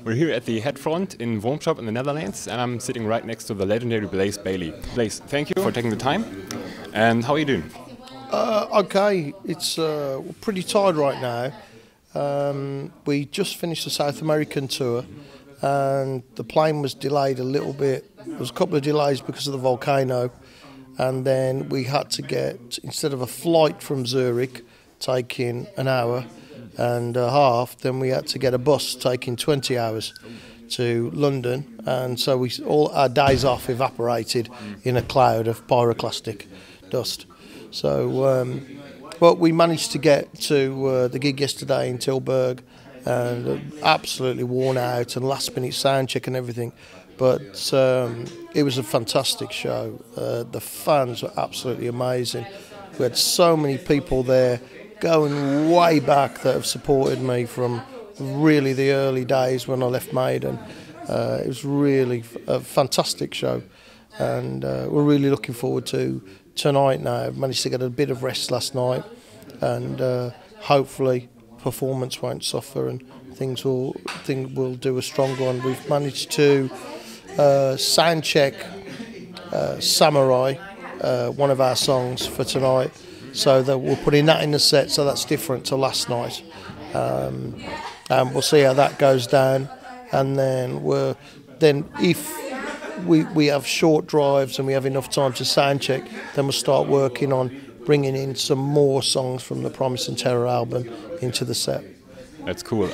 We're here at the head front in Wormshop in the Netherlands, and I'm sitting right next to the legendary Bayley. Blaze, thank you for taking the time. And how are you doing? Okay, it's pretty tired right now. We just finished the South American tour, and the plane was delayed a little bit. There was a couple of delays because of the volcano, and then we had to get, instead of a flight from Zurich taking an hour and a half, then we had to get a bus taking 20 hours to London, and so all our days off evaporated in a cloud of pyroclastic dust. So, but we managed to get to the gig yesterday in Tilburg, and absolutely worn out and last minute sound check and everything. But it was a fantastic show. The fans were absolutely amazing. We had so many people there going way back that have supported me from really the early days when I left Maiden. It was really a fantastic show, and we're really looking forward to tonight now. I've managed to get a bit of rest last night, and hopefully performance won't suffer and things will do a strong one. We've managed to sound check Samurai, one of our songs for tonight, so that we're putting that in the set, so that's different to last night, and we'll see how that goes down. And then if we have short drives and we have enough time to sound check, then we'll start working on bringing in some more songs from the Promise and Terror album into the set. That's cool.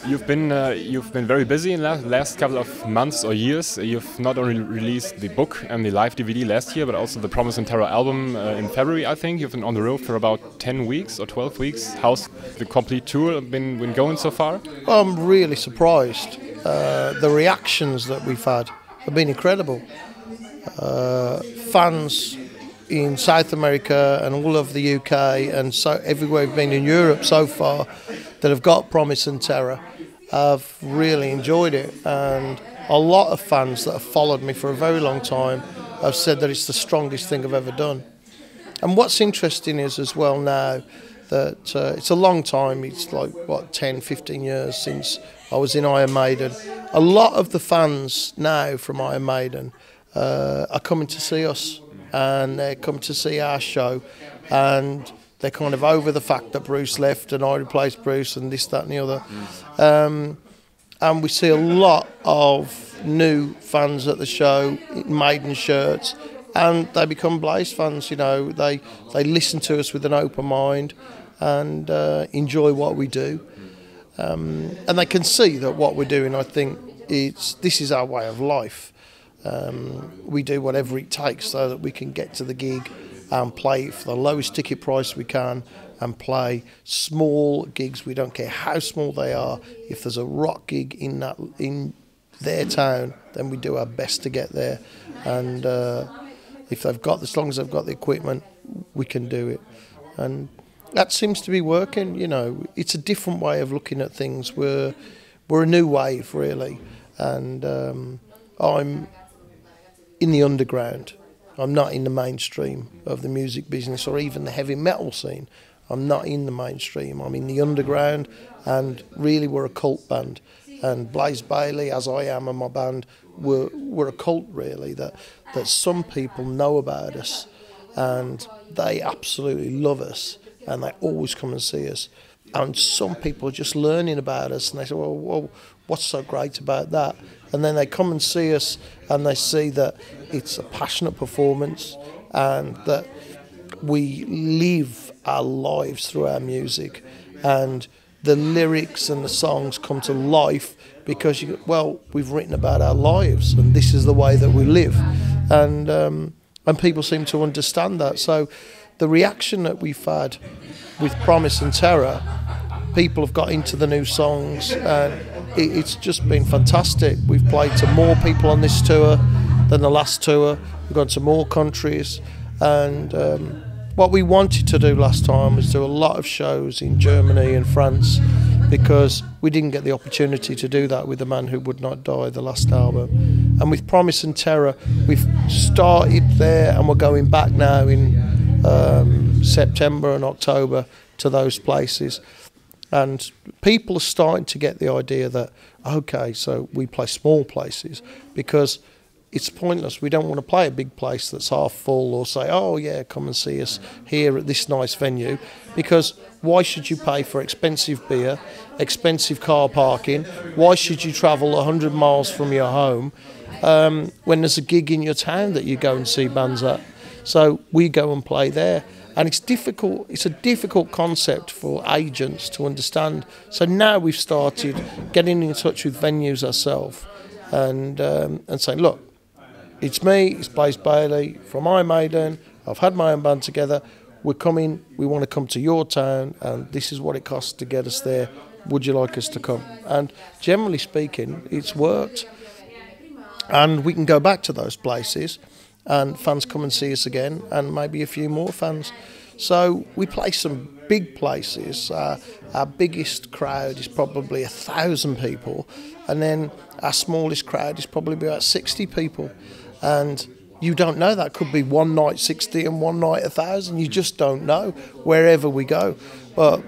You've been very busy in the last couple of months or years. You've not only released the book and the live DVD last year, but also the Promise and Terror album in February, I think. You've been on the road for about 10 weeks or 12 weeks. How's the complete tour been going so far? I'm really surprised. The reactions that we've had have been incredible. Fans in South America and all of the UK and so everywhere we've been in Europe so far that have got Promise and Terror have really enjoyed it, and a lot of fans that have followed me for a very long time have said that it's the strongest thing I've ever done. And what's interesting is as well now that it's a long time, it's like what, 10-15 years since I was in Iron Maiden. A lot of the fans now from Iron Maiden are coming to see us, and they're coming to see our show, and they're kind of over the fact that Bruce left and I replaced Bruce and this, that and the other. And we see a lot of new fans at the show in Maiden shirts, and they become Blaze fans. You know, they listen to us with an open mind and enjoy what we do. And they can see that what we're doing, I think, this is our way of life. We do whatever it takes so that we can get to the gig and play for the lowest ticket price we can, and play small gigs. We don't care how small they are. If there's a rock gig in their town, then we do our best to get there. And if as long as they've got the equipment, we can do it. And that seems to be working. You know, it's a different way of looking at things. We're a new wave, really, and I'm in the underground. I'm not in the mainstream of the music business or even the heavy metal scene. I'm not in the mainstream. I'm in the underground, and really we're a cult band. And Blaze Bayley, as I am, and my band, we're a cult really, that some people know about us and they absolutely love us and they always come and see us. And some people are just learning about us and they say, well, what's so great about that? And then they come and see us and they see that it's a passionate performance and that we live our lives through our music, and the lyrics and the songs come to life because we've written about our lives and this is the way that we live, and people seem to understand that. So the reaction that we've had with Promise and Terror, people have got into the new songs, and it's just been fantastic. We've played to more people on this tour than the last tour. We've gone to more countries, and what we wanted to do last time was do a lot of shows in Germany and France, because we didn't get the opportunity to do that with The Man Who Would Not Die, the last album. And with Promise and Terror, we've started there and we're going back now in September and October to those places. And people are starting to get the idea that, okay, so we play small places because it's pointless. We don't want to play a big place that's half full or say, oh yeah, come and see us here at this nice venue. Because why should you pay for expensive beer, expensive car parking? Why should you travel 100 miles from your home when there's a gig in your town that you go and see bands at? So we go and play there. And it's difficult. It's a difficult concept for agents to understand. So now we've started getting in touch with venues ourselves and saying, look, it's me, it's Bayley from Iron Maiden. I've had my own band together. We're coming. We want to come to your town, and this is what it costs to get us there. Would you like us to come? And generally speaking, it's worked. And we can go back to those places and fans come and see us again, and maybe a few more fans. So we play some big places. Our biggest crowd is probably 1,000 people, and then our smallest crowd is probably about 60 people. And you don't know, that could be one night 60 and one night 1,000. You just don't know wherever we go. But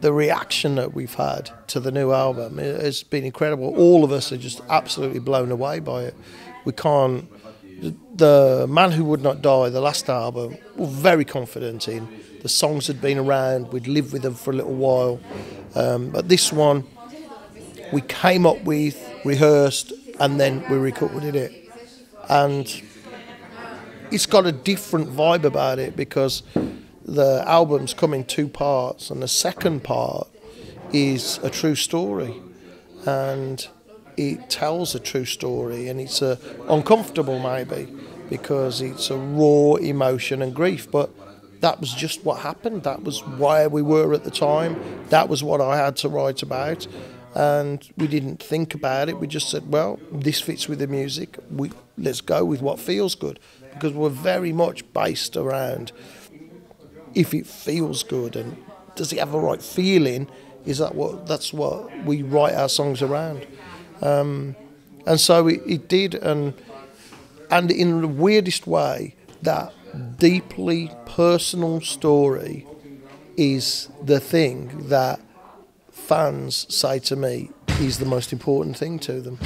the reaction that we've had to the new album has been incredible. All of us are just absolutely blown away by it. We can't. The Man Who Would Not Die, the last album, we're very confident in. The songs had been around, we'd lived with them for a little while. But this one, we came up with, rehearsed, and then we recorded it. And it's got a different vibe about it because the album's come in two parts, and the second part is a true story. And it tells a true story, and it's uncomfortable maybe because it's a raw emotion and grief, but that was just what happened. That was where we were at the time. That was what I had to write about, and we didn't think about it. We just said, well, this fits with the music. Let's go with what feels good, because we're very much based around if it feels good and does it have a right feeling. That's what we write our songs around. And so it did, and in the weirdest way, that deeply personal story is the thing that fans say to me is the most important thing to them.